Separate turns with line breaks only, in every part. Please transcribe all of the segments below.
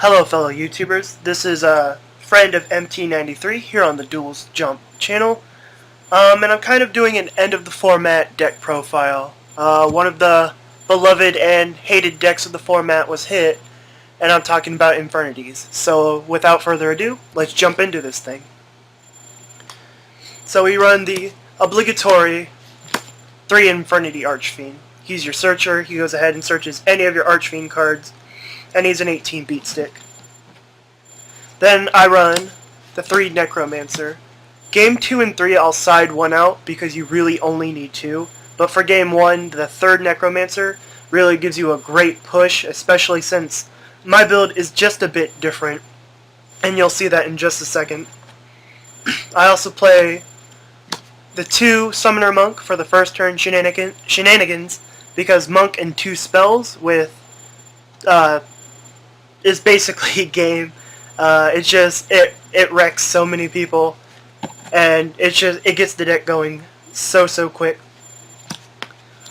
Hello fellow YouTubers, this is a friend of MT93 here on the Duels Jump channel, and I'm kind of doing an end of the format deck profile. One of the beloved and hated decks of the format was hit, and I'm talking about Infernities. So without further ado, let's jump into this thing. So we run the obligatory 3 Infernity Archfiend. He's your searcher, he goes ahead and searches any of your Archfiend cards, and he's an 18 beat stick. Then I run the 3 Necromancer. Game 2 and 3 I'll side one out because you really only need 2. But for game 1, the 3rd Necromancer really gives you a great push, especially since my build is just a bit different. And you'll see that in just a second. I also play the 2 Summoner Monk for the first turn shenanigans because Monk and 2 spells with is basically game. It wrecks so many people, and it gets the deck going so quick.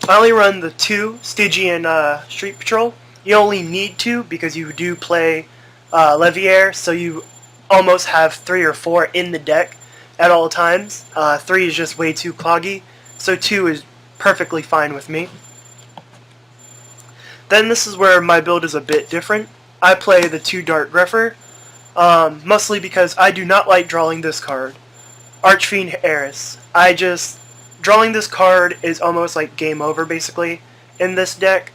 I only run the 2 Stygian Street Patrol. You only need 2 because you do play Leviair, so you almost have 3 or 4 in the deck at all times. 3 is just way too cloggy, so 2 is perfectly fine with me. Then this is where my build is a bit different. I play the 2 Dark Grepher, mostly because I do not like drawing this card, Archfiend Eris. Drawing this card is almost like game over basically in this deck,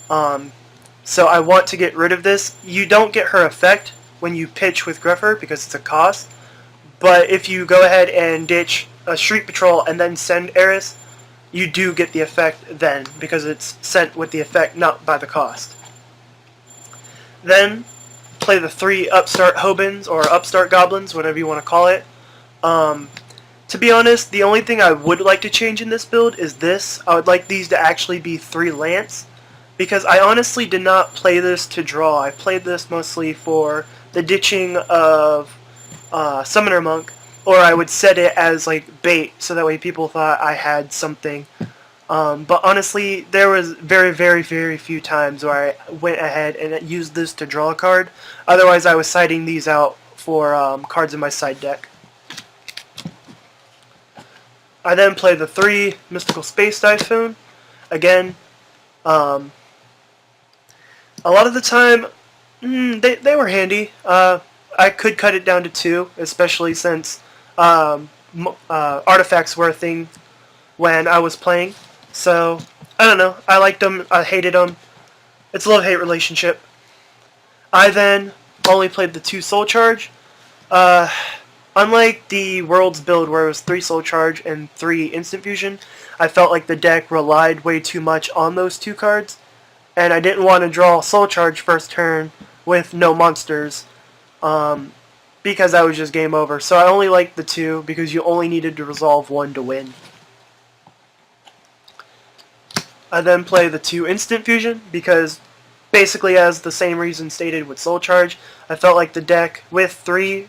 so I want to get rid of this. You don't get her effect when you pitch with Grepher because it's a cost, but if you go ahead and ditch a Street Patrol and then send Eris, you do get the effect then, because it's sent with the effect, not by the cost. Then, play the 3 Upstart Hobins, or Upstart Goblins, whatever you want to call it. To be honest, the only thing I would like to change in this build is this. I would like these to actually be 3 Lance, because I honestly did not play this to draw. I played this mostly for the ditching of Summoner Monk, or I would set it as like bait, so that way people thought I had something. But honestly, there was very few times where I went ahead and used this to draw a card. Otherwise, I was siding these out for cards in my side deck. I then play the 3 Mystical Space Typhoon. Again, a lot of the time, they were handy. I could cut it down to 2, especially since artifacts were a thing when I was playing. So, I don't know. I liked them. I hated them. It's a love-hate relationship. I then only played the 2 Soul Charge. Unlike the Worlds build where it was 3 Soul Charge and 3 Instant Fusion, I felt like the deck relied way too much on those 2 cards. And I didn't want to draw Soul Charge first turn with no monsters, because that was just game over. So I only liked the 2 because you only needed to resolve 1 to win. I then play the 2 Instant Fusion because, basically as the same reason stated with Soul Charge, I felt like the deck with 3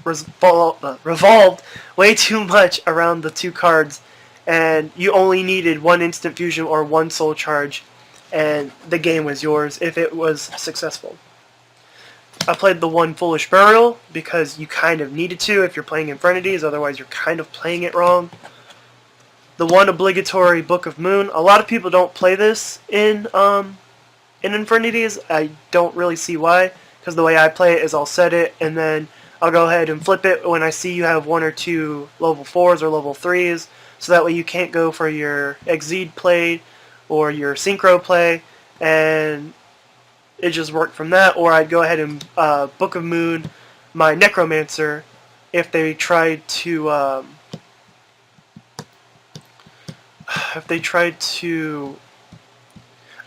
revolved way too much around the 2 cards, and you only needed 1 Instant Fusion or 1 Soul Charge, and the game was yours if it was successful. I played the 1 Foolish Burial because you kind of needed to if you're playing Infernities, otherwise you're kind of playing it wrong. The 1 obligatory Book of Moon. A lot of people don't play this in Infernities. I don't really see why, because the way I play it is I'll set it and then I'll go ahead and flip it when I see you have 1 or 2 level 4s or level 3s, so that way you can't go for your Exceed play or your Synchro play, and it just worked from that. Or I'd go ahead and Book of Moon my Necromancer if they tried to I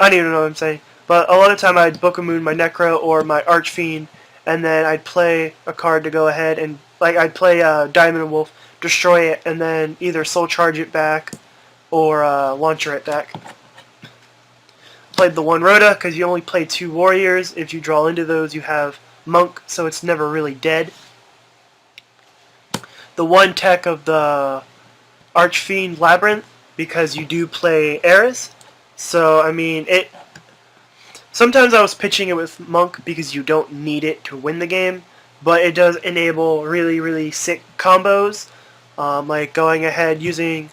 don't even know what I'm saying, but a lot of time I'd Book of Moon my Necro or my Archfiend, and then I'd play a card to go ahead and, like, I'd play Diamond Wolf, destroy it, and then either Soul Charge it back or Launcher it back. Played the 1 Rhoda because you only play 2 Warriors. If you draw into those, you have Monk, so it's never really dead. The 1 tech of the Archfiend Labyrinth because you do play Eris. So, I mean, Sometimes I was pitching it with Monk because you don't need it to win the game, but it does enable really, really sick combos, like going ahead using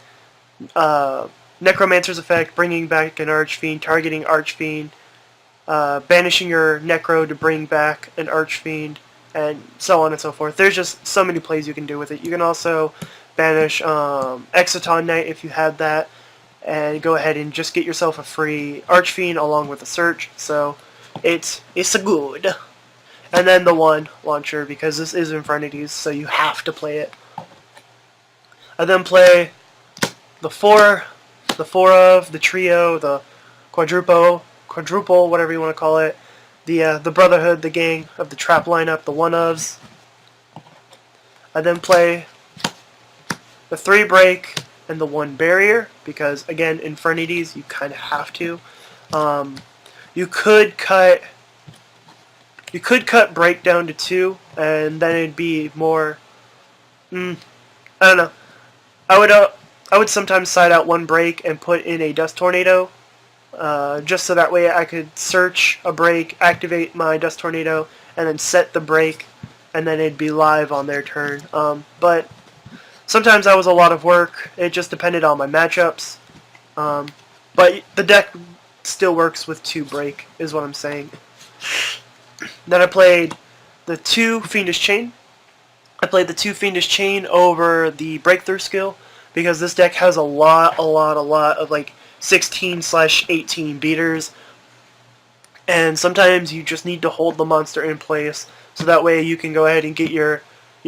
Necromancer's effect, bringing back an Archfiend, targeting Archfiend, banishing your Necro to bring back an Archfiend, and so on and so forth. There's just so many plays you can do with it. You can also banish Exciton Knight if you had that, and go ahead and just get yourself a free Archfiend along with a Search. So it's a good. And then the one launcher, because this is Infernity's, so you have to play it. I then play the four of, the trio, the quadruple, whatever you want to call it, the Brotherhood, the gang of the trap lineup, the one ofs. I then play the 3 break and the 1 barrier, because again, Infernities, you kind of have to. You could cut break down to 2, and then it'd be more. I don't know. I would sometimes side out 1 break and put in a Dust Tornado, just so that way I could search a break, activate my Dust Tornado, and then set the break, and then it'd be live on their turn. But sometimes that was a lot of work. It just depended on my matchups. But the deck still works with 2 break, is what I'm saying. Then I played the 2 Fiendish Chain. I played the 2 Fiendish Chain over the Breakthrough skill, because this deck has a lot of like 16/18 beaters, and sometimes you just need to hold the monster in place, so that way you can go ahead and get your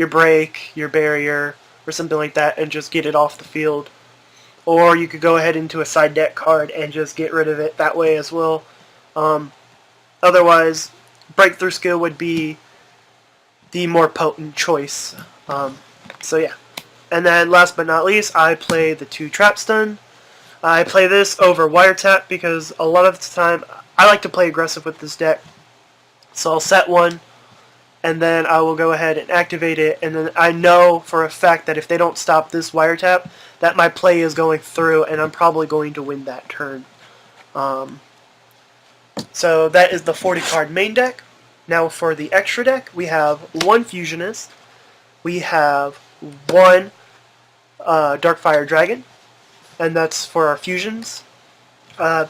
break, your barrier, or something like that, and just get it off the field. Or you could go ahead into a side deck card and just get rid of it that way as well. Otherwise, Breakthrough skill would be the more potent choice. So yeah. And then last but not least, I play the 2 Trap Stun. I play this over Wiretap because a lot of the time I like to play aggressive with this deck. So I'll set 1, and then I will go ahead and activate it, and then I know for a fact that if they don't stop this Wiretap, that my play is going through, and I'm probably going to win that turn. So that is the 40 card main deck. Now for the extra deck, we have 1 Fusionist, we have 1 Darkfire Dragon, and that's for our fusions. I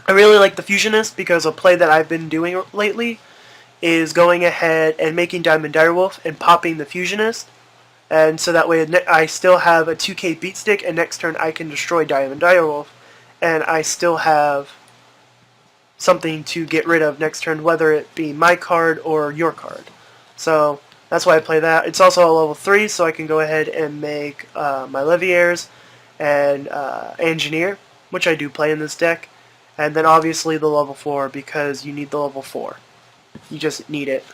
really like the Fusionist because a play that I've been doing lately is going ahead and making Diamond Direwolf and popping the Fusionist, and so that way I still have a 2k beat stick, and next turn I can destroy Diamond Direwolf, and I still have something to get rid of next turn, whether it be my card or your card. So that's why I play that. It's also a level 3, so I can go ahead and make my Leviers and Engineer, which I do play in this deck. And then obviously the level 4, because you need the level 4. You just need it.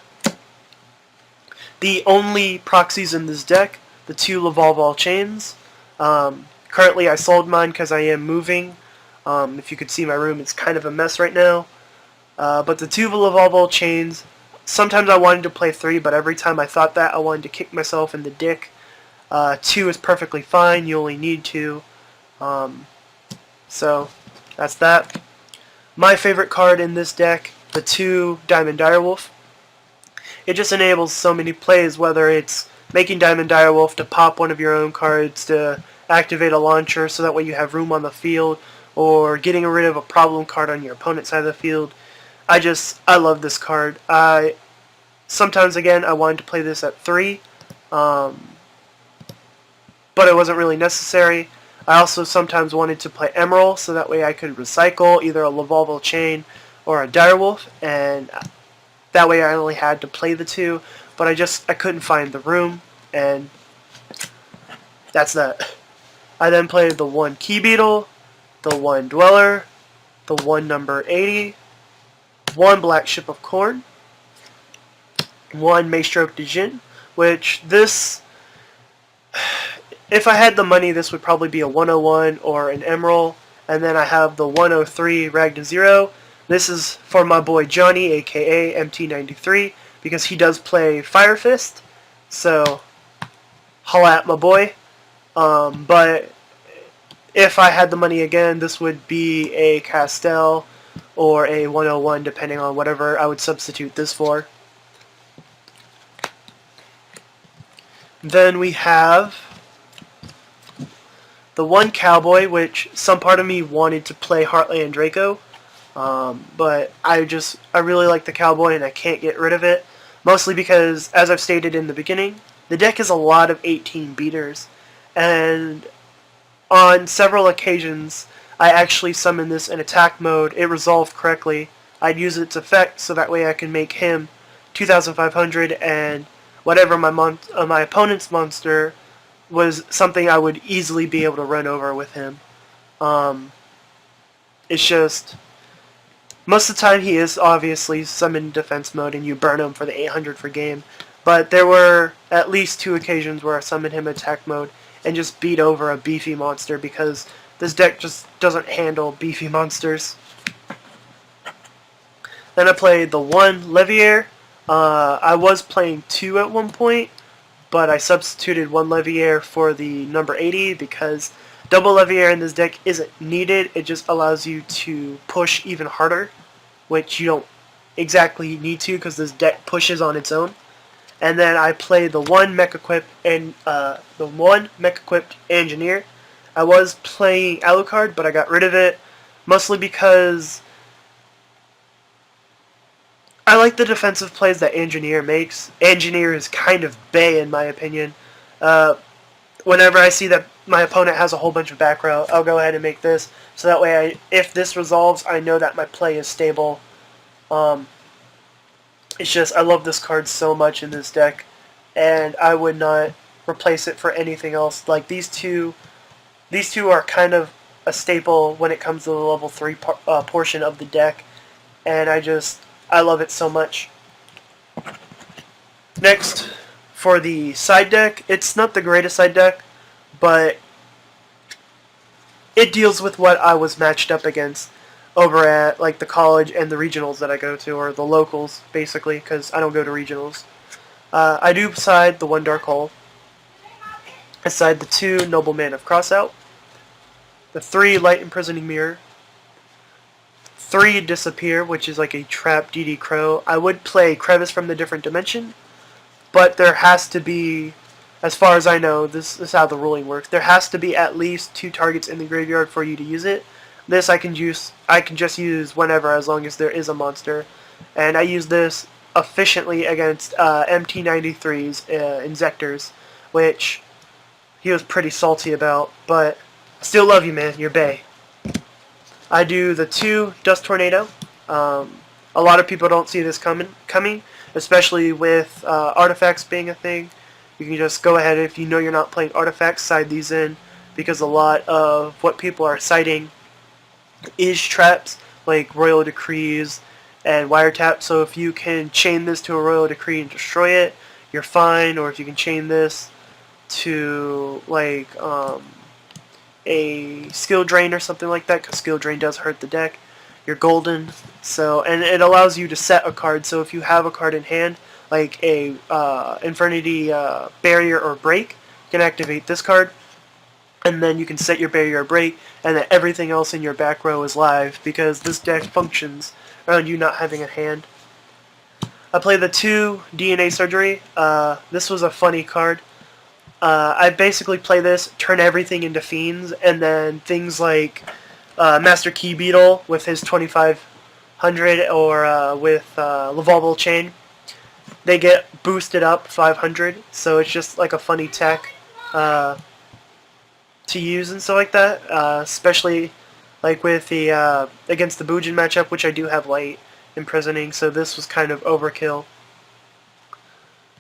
The only proxies in this deck, the 2 Lavalval Chains. Currently I sold mine because I am moving. If you could see my room, it's kind of a mess right now. But the 2 Lavalval Chains, sometimes I wanted to play 3, but every time I thought that, I wanted to kick myself in the dick. 2 is perfectly fine, you only need 2. So, that's that. My favorite card in this deck, the 2 Diamond Direwolf. It just enables so many plays, whether it's making Diamond Direwolf to pop one of your own cards to activate a launcher so that way you have room on the field, or getting rid of a problem card on your opponent's side of the field. I love this card. Sometimes, again, I wanted to play this at 3, but it wasn't really necessary. I also sometimes wanted to play Emerald, so that way I could recycle either a Lavalval Chain or a Direwolf, and that way I only had to play the 2, but I couldn't find the room, and that's that. I then played the 1 Key Beetle, the 1 Dweller, the 1 number 80, 1 Black Ship of Corn, 1 Maestroke de Jin, which this, if I had the money, this would probably be a 101 or an Emerald, and then I have the 103 Ragna Zero. This is for my boy Johnny, aka MT93, because he does play Fire Fist, so holla at my boy. But if I had the money again, this would be a Castell or a 101 depending on whatever I would substitute this for. Then we have the one Cowboy, which some part of me wanted to play Heartland Draco, but I really like the Cowboy and I can't get rid of it, mostly because, as I've stated in the beginning, the deck has a lot of 18 beaters, and on several occasions I actually summoned this in attack mode. It resolved correctly. I'd use its effect so that way I can make him 2,500, and whatever my opponent's monster was something I would easily be able to run over with him. It's just, most of the time he is obviously summoned in defense mode and you burn him for the 800 for game, but there were at least 2 occasions where I summoned him in attack mode and just beat over a beefy monster because this deck just doesn't handle beefy monsters. Then I played the one Leviair. I was playing 2 at one point, but I substituted one Leviair for the number 80 because double Leviair in this deck isn't needed. It just allows you to push even harder, which you don't exactly need to because this deck pushes on its own. And then I played the one Mech-equipped Engineer. I was playing Alucard, but I got rid of it, mostly because I like the defensive plays that Engineer makes. Engineer is kind of bae in my opinion. Whenever I see that my opponent has a whole bunch of back row, I'll go ahead and make this, so that way if this resolves, I know that my play is stable. It's just, I love this card so much in this deck, and I would not replace it for anything else. Like, these two are kind of a staple when it comes to the level 3 portion of the deck, and I love it so much. Next, for the side deck, it's not the greatest side deck, but it deals with what I was matched up against over at like the college and the regionals that I go to, or the locals, basically, because I don't go to regionals. I do side the one Dark Hole. I side the 2 Nobleman of Crossout, the 3 Light Imprisoning Mirror, 3 Disappear, which is like a trap DD Crow. I would play Crevice from the Different Dimension, but there has to be, as far as I know, this is how the ruling works, there has to be at least 2 targets in the graveyard for you to use it. This I can just use whenever, as long as there is a monster. And I use this efficiently against MT93's Inzectors, which he was pretty salty about, but I still love you, man. You're bae. I do the 2 Dust Tornado. A lot of people don't see this coming, especially with artifacts being a thing. You can just go ahead, if you know you're not playing artifacts, side these in, because a lot of what people are citing is traps, like Royal Decrees and Wiretap. So if you can chain this to a Royal Decree and destroy it, you're fine. Or if you can chain this to like a Skill Drain or something like that, because Skill Drain does hurt the deck, you're golden. So, and it allows you to set a card. So if you have a card in hand, like a Infernity Barrier or Break, you can activate this card, and then you can set your barrier or break, and then everything else in your back row is live, because this deck functions around you not having a hand. I play the 2 DNA Surgery. This was a funny card. I basically play this, turn everything into fiends, and then things like Master Key Beetle with his 2500, or with Lavalval Chain, they get boosted up 500, so it's just like a funny tech to use and stuff like that, especially like with the against the Bujin matchup, which I do have Light Imprisoning, so this was kind of overkill.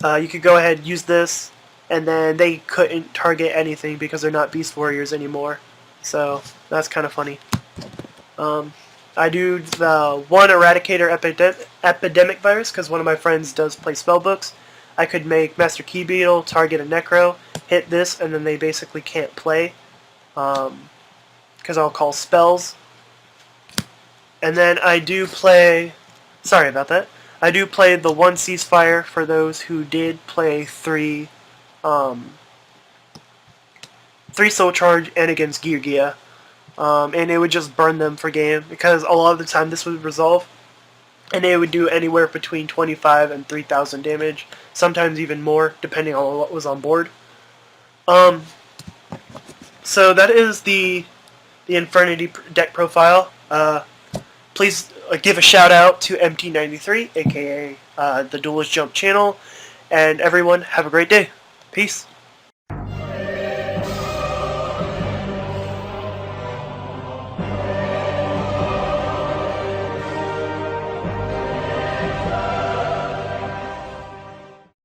You could go ahead and use this, and then they couldn't target anything because they're not Beast Warriors anymore, so that's kind of funny. I do the 1 Eradicator Epidemic Virus because one of my friends does play spellbooks. I could make Master Key Beetle target a Necro, hit this, and then they basically can't play, because I'll call spells. And then I do play, sorry about that, I do play the 1 Ceasefire for those who did play 3 Soul Charge and against Gear Gia. and it would just burn them for game, because a lot of the time this would resolve, and it would do anywhere between 25 and 3,000 damage, sometimes even more, depending on what was on board. So that is the Infernity deck profile. Please give a shout out to MT93, aka the Duelist Jump channel, and everyone have a great day. Peace.